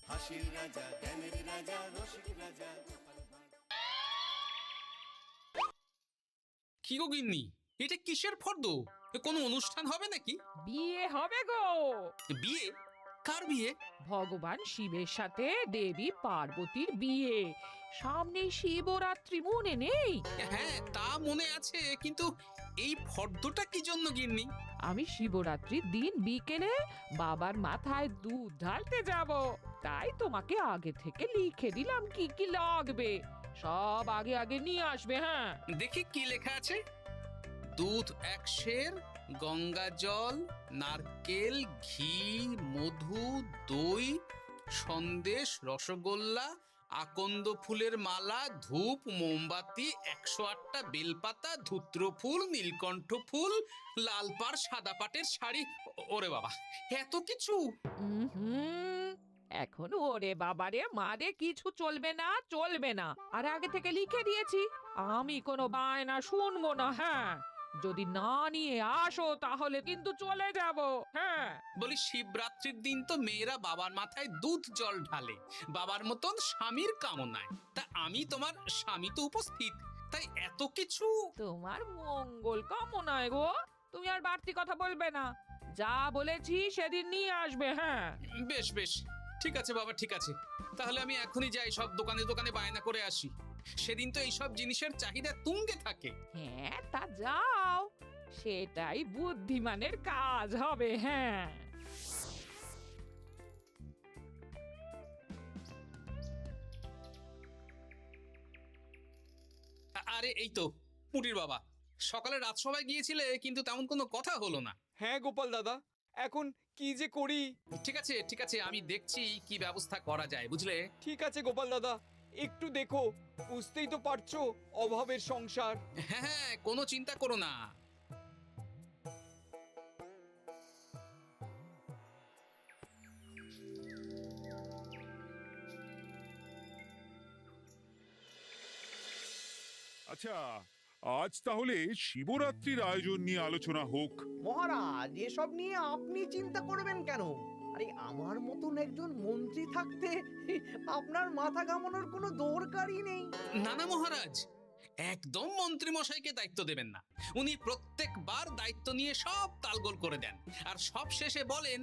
হাসির রাজা, জ্ঞানের রাজা, রসিক রাজা। কি গো গিন্নি, এটা কিসের ফর্দ? কোনো অনুষ্ঠান হবে নাকি? বিয়ে হবে গো। বিয়ে? কার বিয়ে? ভগবান শিবের সাথে দেবী পার্বতীর বিয়ে। সামনে শিবরাত্রি, মনে নেই? হ্যাঁ, তা মনে আছে, কিন্তু এই ফর্দটা কি জন্য গিন্নি? আমি শিবরাত্রির দিন বিকেলে বাবার মাথায় দুধ ঢালতে যাব, তাই তোমাকে আগে থেকে লিখে দিলাম কি কি লাগবে। সব আগে আগে নিয়ে আসবে। হ্যাঁ, দেখি কি লেখা আছে। দুধ 1 সের, গঙ্গা জল, নারকেল, ঘি, মধু, দই, সন্দেশ, রসগোল্লা, আকন্দ ফুলের মালা, ধূপ, মোমবাতি, 108টা বেলপাতা, ধূত্র ফুল, নীলকণ্ঠ ফুল, লাল পাড় সাদা পাটের শাড়ি। ওরে বাবা, এত কিছু! হুম, এখন ওরে বাবারে মারে কিছু চলবে না, চলবে না। আর আগে থেকে লিখে দিয়েছি, আমি কোনো বায়না শুনবো না। হ্যাঁ, যদি না নিয়ে আসো তাহলে কিন্তু চলে যাব। হ্যাঁ, বলি, শিবরাত্রির দিন তো মেয়েরা বাবার মাথায় দুধ জল ঢালে বাবার মতন স্বামীর কামনায়। তা আমি তোমার স্বামী তো উপস্থিত, তাই এত কিছু। তোমার মঙ্গল কামনায় গো। তুমি আর বাড়তি কথা বলবে না, যা বলেছি সেদিন নিয়ে আসবে। হ্যাঁ, বেশ বেশ, ঠিক আছে বাবা, ঠিক আছে। তাহলে আমি এখনই যাই, সব দোকানে দোকানে বায়না করে আসি। সেদিন তো এইসব জিনিসের চাহিদা তুঙ্গে থাকে। হ্যাঁ, তা যাও, সেটাই বুদ্ধিমানের কাজ হবে। হ্যাঁ, আরে এই তো পুটির বাবা, সকালে রাজসভায় গিয়েছিলে কিন্তু তেমন কোনো কথা হলো না। হ্যাঁ গোপাল দাদা, এখন কি যে করি। ঠিক আছে ঠিক আছে, আমি দেখছি কি ব্যবস্থা করা যায়, বুঝলে। ঠিক আছে গোপাল দাদা, একটু দেখো, বুঝতেই তো পারছো অভাবের সংসার। হ্যাঁ হ্যাঁ, কোনো চিন্তা করো না। আচ্ছা, আজ তাহলে শিবরাত্রির আয়োজন নিয়ে আলোচনা হোক। মহারাজ, এসব নিয়ে আপনি চিন্তা করবেন কেন? আরে আমার মতন একজন মন্ত্রী থাকতে আপনার মাথা ঘামানোর কোনো দরকারই নেই। না না মহারাজ, একদম মন্ত্রী মশাইকে দায়িত্ব দেবেন না। উনি প্রত্যেকবার দায়িত্ব নিয়ে সব তালগোল করে দেন, আর সব শেষে বলেন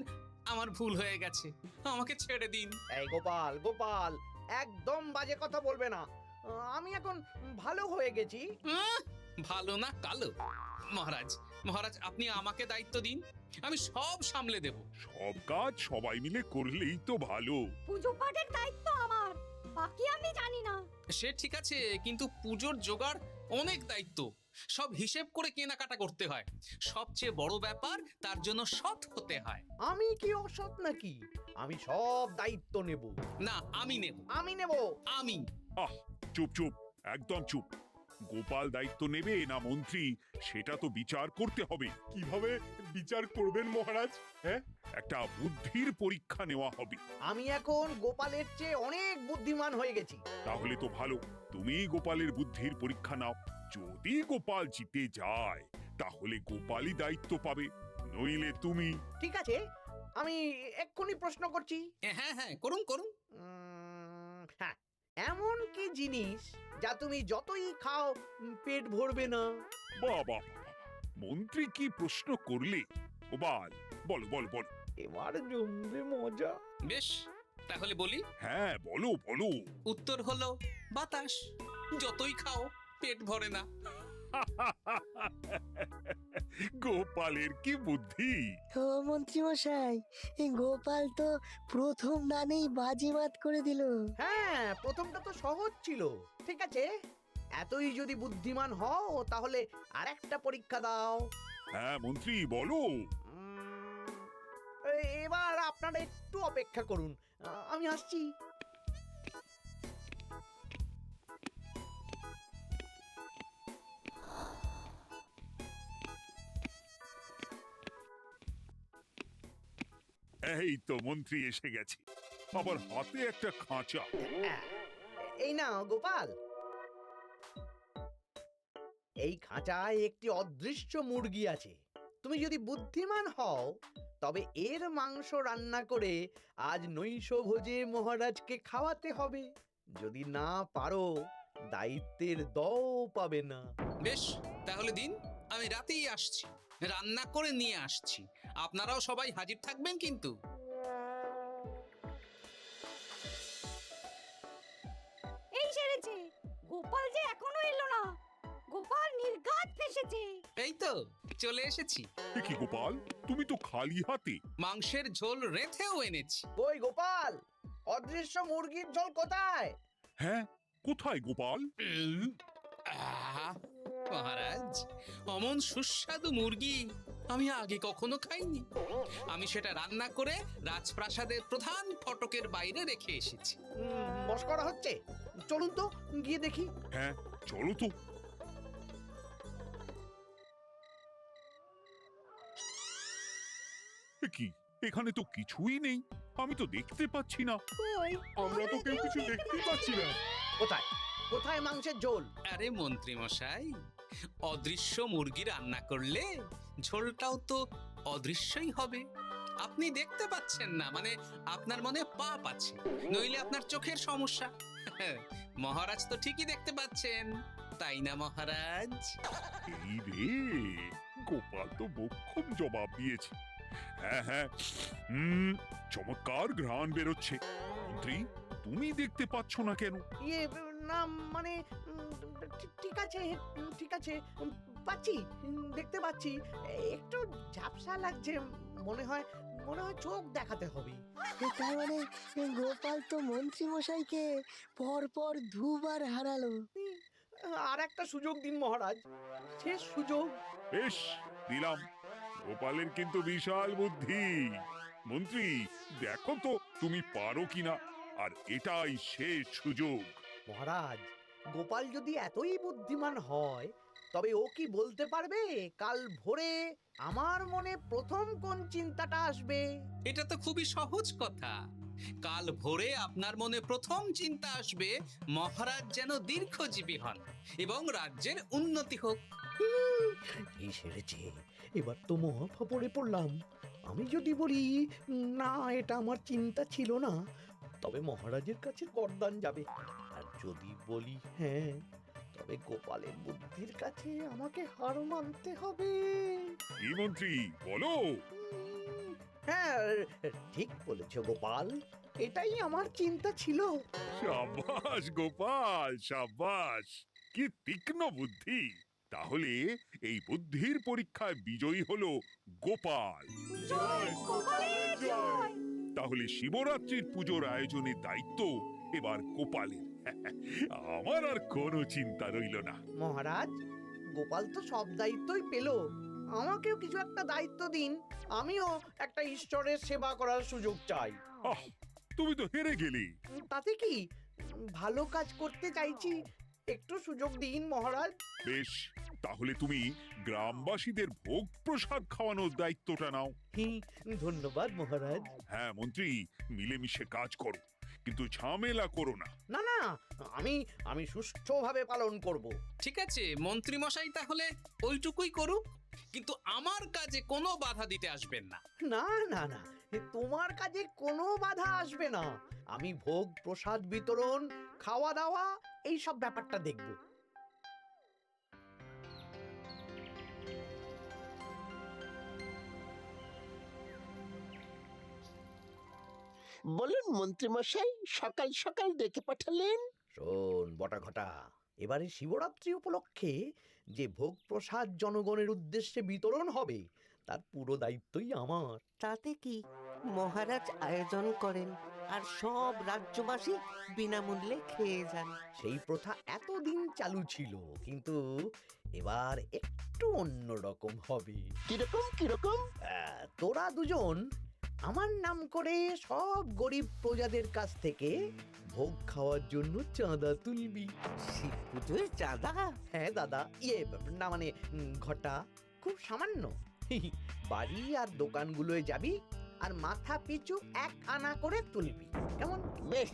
আমার ভুল হয়ে গেছে, আমাকে ছেড়ে দিন। এই গোপাল, গোপাল, একদম বাজে কথা বলবে না। আমি এখন ভালো হয়ে গেছি। ভালো না কালো? মহারাজ মহারাজ, আপনি আমাকে দায়িত্ব দিন, আমি সব সামলে দেব। সব কাজ সবাই মিলে করলেই তো ভালো। পুজো পাঠের দায়িত্ব আমার, বাকি আমি জানি না। সে ঠিক আছে, কিন্তু পুজোর জোগাড় অনেক দায়িত্ব, সব হিসেব করে কেনাকাটা করতে হয়। সবচেয়ে বড় ব্যাপার, তার জন্য সৎ হতে হয়। আমি কি অসৎ নাকি? আমি সব দায়িত্ব নেব। না, আমি নেব। আমি নেব। আমি। আহ, চুপ চুপ, একদম চুপ। গোপাল দায়িত্ব নেবে না মন্ত্রী, সেটা তো বিচার করতে হবে। কিভাবে বিচার করবেন মহারাজ? হ্যাঁ, একটা বুদ্ধির পরীক্ষা নেওয়া হবে। আমি এখন গোপালের চেয়ে অনেক বুদ্ধিমান হয়ে গেছি। তাহলে তো ভালো, তুমি গোপালের বুদ্ধির পরীক্ষা নাও। যদি গোপাল জিতে যায় তাহলে গোপালই দায়িত্ব পাবে, নইলে তুমি। ঠিক আছে, আমি এক্ষুনি প্রশ্ন করছি। হ্যাঁ হ্যাঁ, করুন করুন। হ্যাঁ, এমন কি জিনিস যা তুমি যতই খাও পেট ভরবে না? বাবা, মন্ত্রী কি প্রশ্ন করলে! গোপাল, বলো বলো বলো। এবার জমবে মজা। বেশ, তাহলে বলি। হ্যাঁ, বলো বলো। উত্তর হলো বাতাস, যতই খাও পেট ভরে না। গোপালের কি বুদ্ধি! ও মন্ত্রী মশাই, এই গোপাল তো প্রথম দানেই বাজিমাত করে দিল। হ্যাঁ, প্রথমটা তো সহজ ছিল। ঠিক আছে, এতই যদি বুদ্ধিমান হও তাহলে আরেকটা পরীক্ষা দাও। হ্যাঁ মন্ত্রী, বলো। এবার আপনারা একটু অপেক্ষা করুন, আমি আসছি। এই তো মন্ত্রী এসে গেছে, আবার হাতে একটা খাঁচা। এই নাও গোপাল, এই খাঁচায় একটি অদৃশ্য মুরগি আছে। তুমি যদি বুদ্ধিমান হও তবে এর মাংস রান্না করে আজ নৈশ ভোজে মহারাজকে খাওয়াতে হবে। যদি না পারো দায়িত্বের দও পাবে না। বেশ, তাহলে দিন, আমি রাতেই আসছি, রান্না করে নিয়ে আসছি। আপনারাও সবাই হাজির থাকবেন কিন্তু। এই সেরেছে, গোপাল যে এখনো এলো না। গোপাল নির্ঘাত ফেসেছে। এই তো চলে এসেছি। এ কি গোপাল, তুমি তো খালি হাতে। মাংসের ঝোল রেঁধেও এনেছি। ওই গোপাল, অদৃশ্য মুরগির ঝোল কোথায়? হ্যাঁ, কোথায় গোপাল? আহ, মহারাজ, অমন সুস্বাদু মুরগি আমি আগে কখনো খাইনি। আমি সেটা রান্না করে রাজপ্রাসাদের প্রধান ফটকের বাইরে রেখে এসেছি। মস্করা হচ্ছে? চলুন তো গিয়ে দেখি। হ্যাঁ, চলো তো। এ কি, এখানে তো কিছুই নেই, আমি তো দেখতে পাচ্ছি না। আমরা তো কেউ কিছু দেখতেই পাচ্ছি না। কোথায় কোথায় মাংসের ঝোল? আরে মন্ত্রী মশাই, অদৃশ্য মুরগি রান্না করলে ঝোলটাও তো অদৃশ্যই হবে। আপনি দেখতে পাচ্ছেন না, মানে আপনার মনে পাপ আছে, নইলে আপনার চোখের সমস্যা। মহারাজ তো ঠিকই দেখতে পাচ্ছেন, তাই না মহারাজ? এই রে, গোপাল তো মোক্ষম জবাব দিয়েছে। হ্যাঁ হ্যাঁ, চমৎকার ঘ্রাণ বেরোচ্ছে। মন্ত্রী, তুমি দেখতে পাচ্ছ না কেন? ইয়ে না মানে ঠিক আছে ঠিক আছে, পাচ্ছি, দেখতে পাচ্ছি। একটু ঝাপসা লাগছে, মনে হয় চোখ দেখাতে হবে। তার মানে গোপাল তো মন্ত্রী মশাইকে পর দুবার হারালো। আর একটা সুযোগ দিন মহারাজ, শেষ সুযোগ। বেশ, দিলাম। গোপালের কিন্তু বিশাল বুদ্ধি। মন্ত্রী, দেখো তো তুমি পারো কিনা, আর এটাই শেষ সুযোগ। মহারাজ, গোপাল যদি এতই বুদ্ধিমান হয়, তবে ও কি বলতে পারবে কাল ভোরে আমার মনে প্রথম কোন চিন্তাটা আসবে? এটা তো খুবই সহজ কথা। কাল ভোরে আপনার মনে প্রথম চিন্তা আসবে মহারাজ যেন দীর্ঘজীবী হন এবং রাজ্যের উন্নতি হোক। এই সেরেছে, এবার তো মহা ফাপড়ে পড়লাম। আমি যদি বলি না, এটা আমার চিন্তা ছিল না, তবে মহারাজের কাছে গর্দান যাবে। আর যদি বলি হ্যাঁ, তবে গোপালের বুদ্ধির কাছে আমাকে হার মানতে হবে। কি মন্ত্রী, বলো। হ্যাঁ, ঠিক বলেছ গোপাল, এটাই আমার চিন্তা ছিল। সাবাস গোপাল, সাবাস, কি তীক্ষ্ণ বুদ্ধি। তাহলে এই বুদ্ধির পরীক্ষায় বিজয়ী হলো গোপাল। জয় গোপালের জয়। তাহলে শিবরাত্রির পুজোর আয়োজনের দায়িত্ব এবার গোপালের। আমার আর কোনো চিন্তা রইল না। মহারাজ, গোপাল তো সব দায়িত্বই পেল, আমাকেও কিছু একটা দায়িত্ব দিন। আমিও একটা ঈশ্বরের সেবা করার সুযোগ চাই। আহ, তুমি তো হেরে গেলে। তাতে কি, ভালো কাজ করতে চাইছি, একটু সুযোগ দিন মহারাজ। বেশ, তাহলে তুমি গ্রামবাসীদের ভোগ প্রসাদ খাওয়ানোর দায়িত্বটা নাও। ধন্যবাদ মহারাজ। হ্যাঁ মন্ত্রী, মিলেমিশে কাজ করো, কিন্তু ঝামেলা করো না। না না, আমি সুষ্ঠুভাবে পালন করব। ঠিক আছে মন্ত্রী মশাই, তাহলে ওইটুকুই করুক, কিন্তু আমার কাজে কোনো বাধা দিতে আসবেন না। না না না, তোমার কাজে কোনো বাধা আসবে না। আমি ভোগ প্রসাদ বিতরণ, খাওয়া দাওয়া, এই সব ব্যাপারটা দেখব। বলুন মন্ত্রীমশাই, সকাল সকাল ডেকে পাঠালেন। শোন বটাঘটা, এবারে শিবরাত্রি উপলক্ষে যে ভোগ প্রসাদ জনগণের উদ্দেশ্যে বিতরণ হবে, তার পুরো দায়িত্বই আমার। তাতে কি, মহারাজ আয়োজন করেন আর সব রাজ্যবাসী বিনামূল্যে খেয়ে যান। সেই প্রথা এতদিন চালু ছিল, কিন্তু এবার একটু অন্যরকম হবে। কিরকম কিরকম? তোরা দুজন আমার নাম করে সব গরিব প্রজাদের কাছ থেকে ভোগ খাওয়ার জন্য চাঁদা তুলবি। শিব পুজোয় চাঁদা? হ্যাঁ দাদা, না মানে ঘটা, খুব সামান্য। বাড়ি আর দোকানগুলোয় যাবি আর মাথা পিছু 1 আনা করে তুলবি, কেমন? বেশ,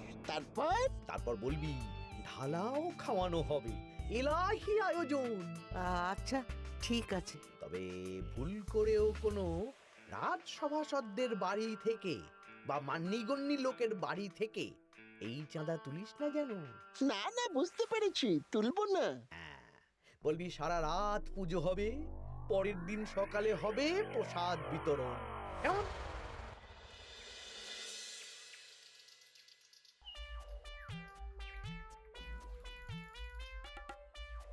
তারপর বলবি ঢালাও খাওয়ানো হবে, এলাহি আয়োজন। আচ্ছা ঠিক আছে। তবে ভুল করেও কোনো রাজসভাসদদের বাড়ি থেকে বা মান্যিগণ্যি লোকের বাড়ি থেকে এই চাঁদা তুলিস না যেন। না না, বুঝতে পেরেছি, তুলবো না। হ্যাঁ, বলবি সারা রাত পুজো হবে, পরের দিন সকালে হবে প্রসাদ বিতরণ। কেমন?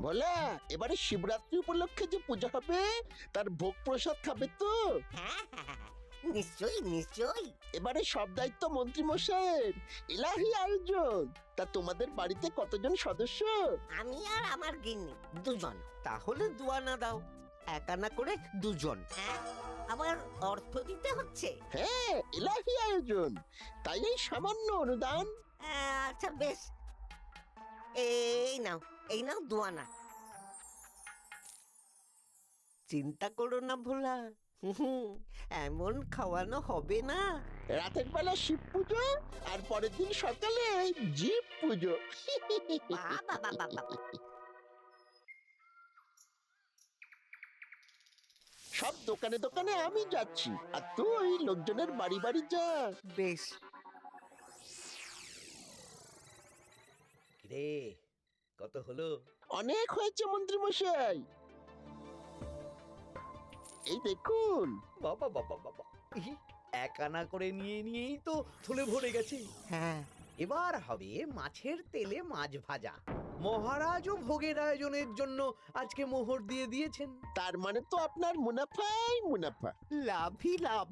বলা, এবারে শিবরাত্রি উপলক্ষে যে পূজা হবে তার ভোগ প্রসাদ খাবে তো? হ্যাঁ হ্যাঁ, হ্যাঁ, নিশ্চয়ই নিশ্চয়ই। এবারে সব দায়িত্ব মন্ত্রী মশাইয়ের, এলাহি আয়োজন। তা তোমাদের বাড়িতে কতজন সদস্য? আমি আর আমার গিন্নি দুজন। তাহলে দুয়ানা দাও, এক আনা করে দুজন। হ্যাঁ, আবার অর্থ দিতে হচ্ছে। হ্যাঁ, এলাহি আয়োজন, তাই এই সামান্য অনুদান। আচ্ছা বেশ, এই নাও, এই নাও দুয়ানা। চিন্তা করো না ভোলা, এমন খাওয়ানো হবে না। রাতের বেলা শিব পুজো আর পরের দিন সকালে জীব পুজো। বাবা বাবা বাবা, সব দোকানে দোকানে আমি যাচ্ছি, আর তুই লোকজনের বাড়ি বাড়ি যা। বেশ। কিরে, কত হলো? অনেক হয়েছে মন্ত্রী মশাই, এই দেখুন। বাবা বাবা বাবা, এক আনা করে নিয়েই তো থলে ভরে গেছে। হ্যাঁ, এবার হবে মাছের তেলে মাছ ভাজা। মহারাজও ভোগের আয়োজনের জন্য আজকে মোহর দিয়ে দিয়েছেন। তার মানে তো আপনার মুনাফাই মুনাফা, লাভই লাভ।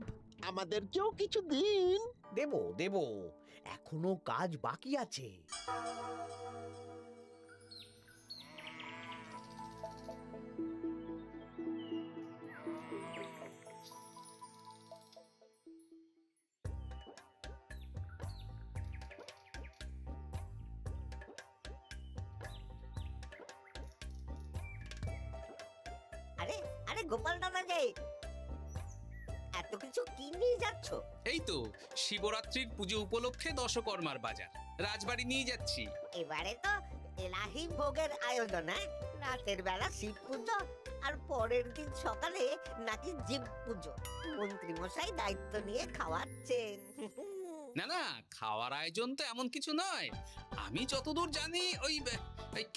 আমাদেরকেও কিছু দিন। দেব দেব, এখনো কাজ বাকি আছে। আরে আরে গোপাল দাদা যে, এত কিছু কি নিয়ে যাচ্ছ? এই তো শিবরাত্রির পুজো উপলক্ষে দশকর্মার বাজার রাজবাড়ি নিয়ে যাচ্ছি। এবারে তো এলাহি ভোগের আয়োজন। রাতের বেলা শিব পুজো আর পরের দিন সকালে নাকি জীব পুজো। মন্ত্রী মশাই দায়িত্ব নিয়ে খাওয়াচ্ছেন। না না, খাওয়ার আয়োজন তো এমন কিছু নয়। আমি যতদূর জানি ওই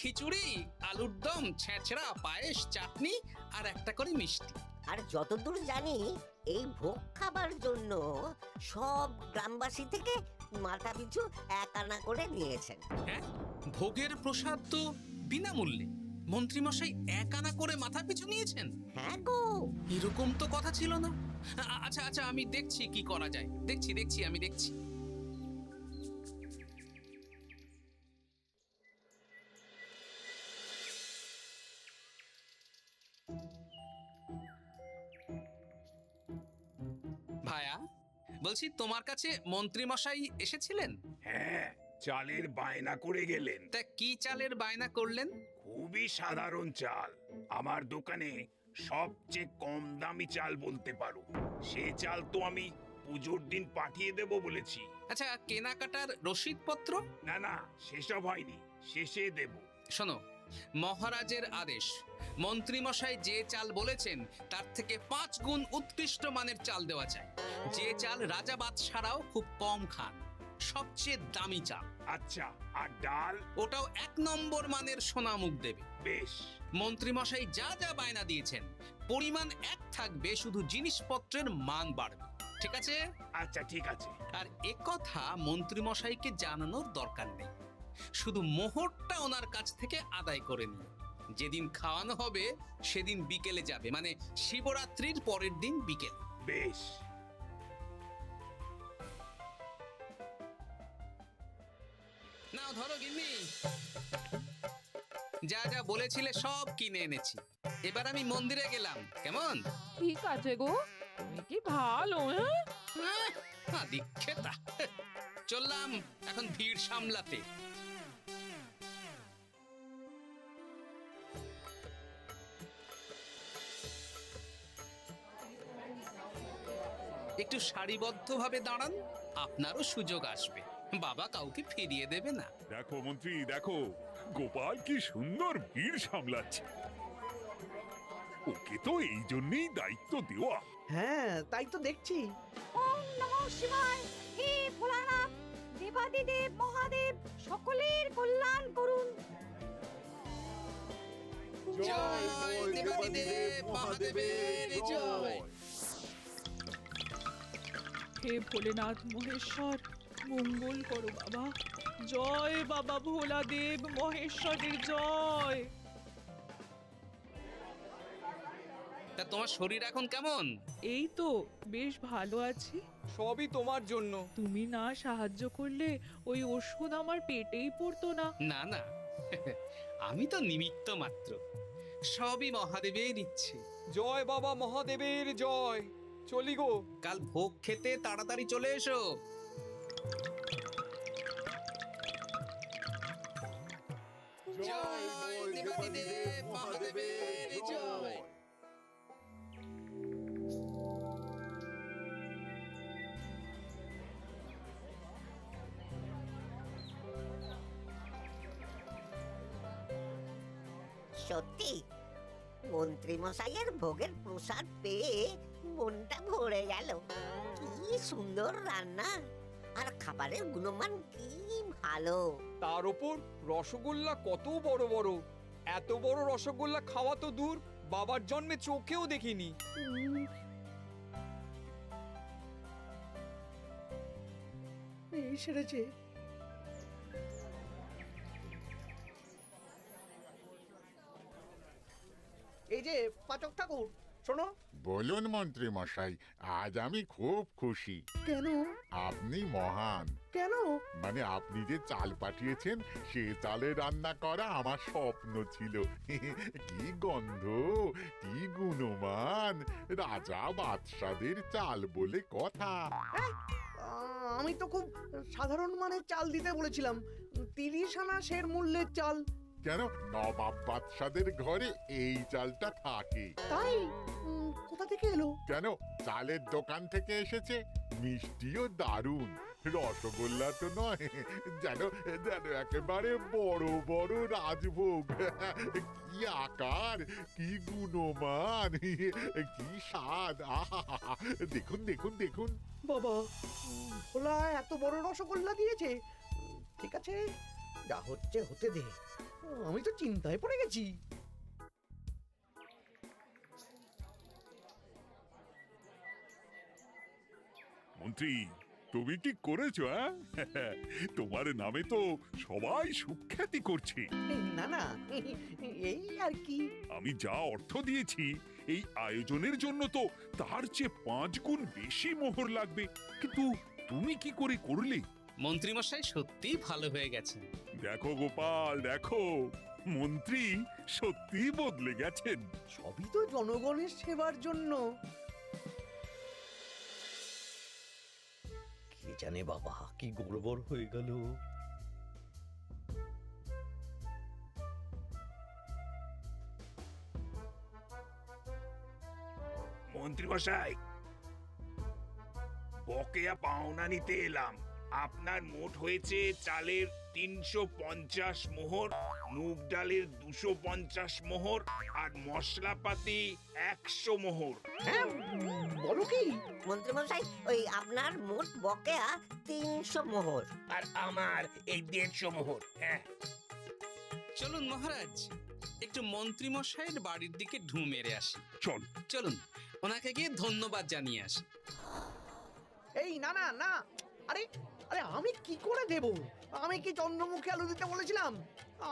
খিচুড়ি, আলুর দম, ছেঁচড়া, পায়েস, চাটনি আর একটা করে মিষ্টি। আর যতদূর জানি এই ভোগ খাবার জন্য সব গ্রামবাসী থেকে মাথা পিছু এক আনা করে নিয়েছেন। হ্যাঁ, ভোগের প্রসাদ তো বিনামূল্যে। মন্ত্রীমশাই এক আনা করে মাথা পিছু নিয়েছেন? হ্যাঁ গো, এরকম তো কথা ছিল না। আচ্ছা আচ্ছা, আমি দেখছি কি করা যায়। দেখছি আমি দেখছি। ভায়া, বলছি তোমার কাছে মন্ত্রীমশাই এসেছিলেন? হ্যাঁ, চালের বায়না করে গেলেন। তা কি চালের বায়না করলেন? খুবই সাধারণ চাল, আমার দোকানে সবচেয়ে কম দামি চাল বলতে পারো। সে চাল তো আমি পুজোর দিন পাঠিয়ে দেব বলেছি। আচ্ছা, কেনাকাটার রসিদপত্র? না না, সেসব হয়নি, শেষে দেব। শোনো, মহারাজের আদেশ, মন্ত্রীমশাই যে চাল বলেছেন তার থেকে 5 গুণ উৎকৃষ্ট মানের চাল দেওয়া চাই। যে চাল রাজা বাদশারাও খুব কম খান, সবচেয়ে দামি চাল। আচ্ছা, আর ডাল? ওটাও 1 নম্বর মানের সোনামুখ দেবে। বেশ। মন্ত্রীমশাই যা যা বায়না দিয়েছেন পরিমাণ এক থাকবে, শুধু জিনিসপত্রের মান বাড়বে। ঠিক আছে? আচ্ছা ঠিক আছে। আর একথা মন্ত্রীমশাইকে জানানোর দরকার নেই, শুধু মোহরটা ওনার কাছ থেকে আদায় করে নিও। যেদিন খাওয়ানো হবে সেদিন বিকেলে যাবে, মানে শিবরাত্রির পরের দিন বিকেল। বেশ। নাও ধরো গিন্নি, যা যা বলেছিলে সব কিনে এনেছি। এবার আমি মন্দিরে গেলাম, কেমন? ঠিক আছে গো, তুমি কি ভালো। দীক্ষেতা, চললাম এখন ভিড় সামলাতে। একটু সারিবদ্ধভাবে দাঁড়ান, আপনারও সুযোগ আসবে। বাবা কাউকে ফিরিয়ে দেবে না। দেখো মন্ত্রী, দেখো গোপাল কি সুন্দর ভিড় সামলাচ্ছে। ওকে তো এই জন্যই দায়িত্ব দেওয়া। হ্যাঁ তাই তো দেখছি। ওম নমঃ শিবায়। হে ভোলানাথ, দেবাদিদেব মহাদেব সকলের কল্যাণ করুন। জয় দেবাদিদেব মহাদেবের জয়। হে ভোলেনাথ মহেশ্বর, মঙ্গল করো বাবা। জয় বাবা ভোলাদেব মহেশ্বরের জয়। তা তোমার শরীর এখন কেমন? এই তো বেশ ভালো আছি। সবই তোমার জন্য। তুমি না সাহায্য করলে ওই ওষুধ আমার পেটেই পড়তো না। না না, আমি তো নিমিত্ত মাত্র, সবই মহাদেবের ইচ্ছে। জয় বাবা মহাদেবের জয়। চলি গো। কাল ভোগ খেতে তাড়াতাড়ি চলে এসো। জয় দেবাদিদেব মহাদেবের জয়। সত্যি মন্ত্রী মশাইয়ের ভোগের প্রসাদ পেয়ে মনটা ভরে গেল। কি সুন্দর রান্না, আর খাবারের গুণমান কি ভালো। তার উপর রসগোল্লা কত বড় বড়। এত বড় রসগোল্লা খাওয়া তো দূর, বাবার জন্মে চোখেও দেখিনি। এই সেরেছে। এই যে পাচক ঠাকুর, শোনো। বলুন মন্ত্রী মশাই, আজ আমি খুব খুশি। কেন? আপনি মহান। কেন? মানে আপনি যে চাল পাঠিয়েছেন সে চালে রান্না করা আমার স্বপ্ন ছিল। কি গন্ধ, কি গুণমান, রাজা বাদশাদের চাল বলে কথা। আমি তো খুব সাধারণ মানের চাল দিতে বলেছিলাম, 30 আনা সের মূল্যের চাল। কেন, নবাব বাদশাদের ঘরে এই চালটা থাকে। তাই? কোথা থেকে এলো? কেন, চালের দোকান থেকে এসেছে। মিষ্টিও দারুণ, রসগোল্লা তো নয়, যেন যেন একেবারে বড় বড় রাজভোগ। কি আকার, কি গুণমান, কি স্বাদ। আহা, দেখুন দেখুন দেখুন। বাবা, ভোলা এত বড় রসগোল্লা দিয়েছে। ঠিক আছে, যা হচ্ছে হতে দে। আমি তো চিন্তায় পড়ে গেছি। মন্ত্রী, তুমি কি করেছো? তোমার নামে তো সবাই সুখ্যাতি করছে। না না, এই আর কি। আমি যা অর্থ দিয়েছি এই আয়োজনের জন্য তো তার চেয়ে 5 গুণ বেশি মোহর লাগবে, কিন্তু তুমি কি করে করলে? মন্ত্রীমশাই সত্যিই ভালো হয়ে গেছে। দেখো গোপাল, দেখো মন্ত্রী সত্যি বদলে গেছেন। সবই তো জনগণের সেবার জন্য। কে জানে বাবা, কি গড়বড় হয়ে গেল। মন্ত্রী মশাই, বকেয়া পাওনা নিতে এলাম। আপনার মোট হয়েছে চালের 350 মোহর, মুগ ডালের 250 মোহর, আর মশলাপাতি 100 মোহর। বলো কি? মন্ত্রী মশাই, ওই আপনার মোট বকেয়া 300 মোহর। আর আমার এই 150 মোহর। হ্যাঁ, চলুন মহারাজ, একটু মন্ত্রীমশাইয়ের বাড়ির দিকে ঢু মেরে আসি। চল। চলুন, ওনাকে গিয়ে ধন্যবাদ জানিয়ে আসি। এই না না না, আরে আরে আমি কি করে দেব? আমি কি চন্দ্রমুখী আলু দিতে বলেছিলাম?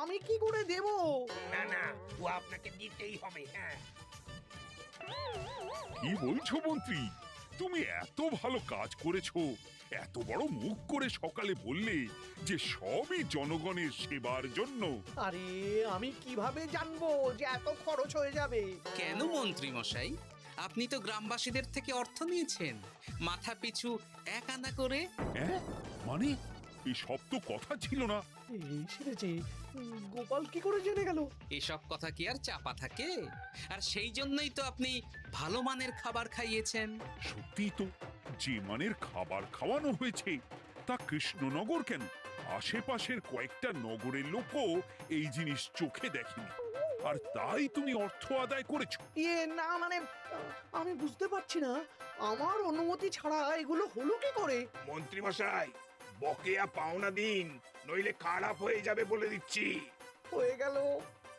আমি কি করে দেব? না না, ও আপনাকে দিতেই হবে। হ্যাঁ, কি বলছো মন্ত্রী? তুমি এত ভালো কাজ করেছো, এত বড় মুখ করে সকালে বললে যে সবই জনগণের সেবার জন্য। আরে আমি কিভাবে জানবো যে এত খরচ হয়ে যাবে? কেন মন্ত্রীমশাই, আপনি তো গ্রামবাসীদের থেকে অর্থ নিয়েছেন, মাথা পিছু 1 আনা করে। মানে এই সব তো কথা ছিল না। এই সেরেছে, গোপাল কি করে জেনে গেল? এসব কথা কি আর চাপা থাকে? আর সেই জন্যই তো আপনি ভালো মানের খাবার খাইয়েছেন। সত্যি তো, যে মানের খাবার খাওয়ানো হয়েছে তা কৃষ্ণনগর কেন, আশেপাশের কয়েকটা নগরের লোকও এই জিনিস চোখে দেখেনি। আর তাই তুমি অর্থ আদায় করেছো। ইয়ে না মানে আমি বুঝতে পারছি না আমার অনুমতি ছাড়া এগুলো হলো কি করে? মন্ত্রী মশাই বকেয়া পাওনা দিন, নইলে খারাপ হয়ে যাবে বলে দিচ্ছি। হয়ে গেল,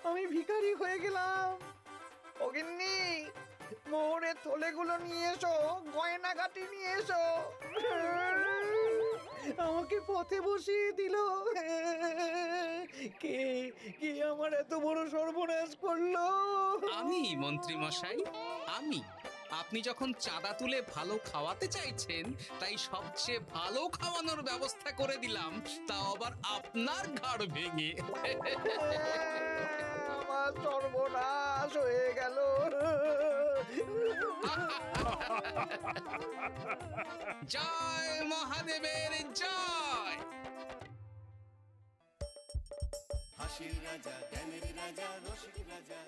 আমি ভিখারি হয়ে গেলাম। অগিন্নি, মোহরের থলেগুলো নিয়ে এসো, গয়নাগাটি নিয়ে এসো। আমাকে পথে বসিয়ে দিল। কে কে আমার এত বড় সর্বনাশ করলো? আমি মন্ত্রী মশাই, আমি। আপনি যখন চাঁদা তুলে ভালো খাওয়াতে চাইছেন, তাই সবচেয়ে ভালো খাওয়ানোর ব্যবস্থা করে দিলাম, তাও আবার আপনার ঘাড় ভেঙে। আমার সর্বনাশ হয়ে গেল। জয় মহাদেবের জয়। হাসির রাজা জ্ঞানের রাজা রসিক রাজা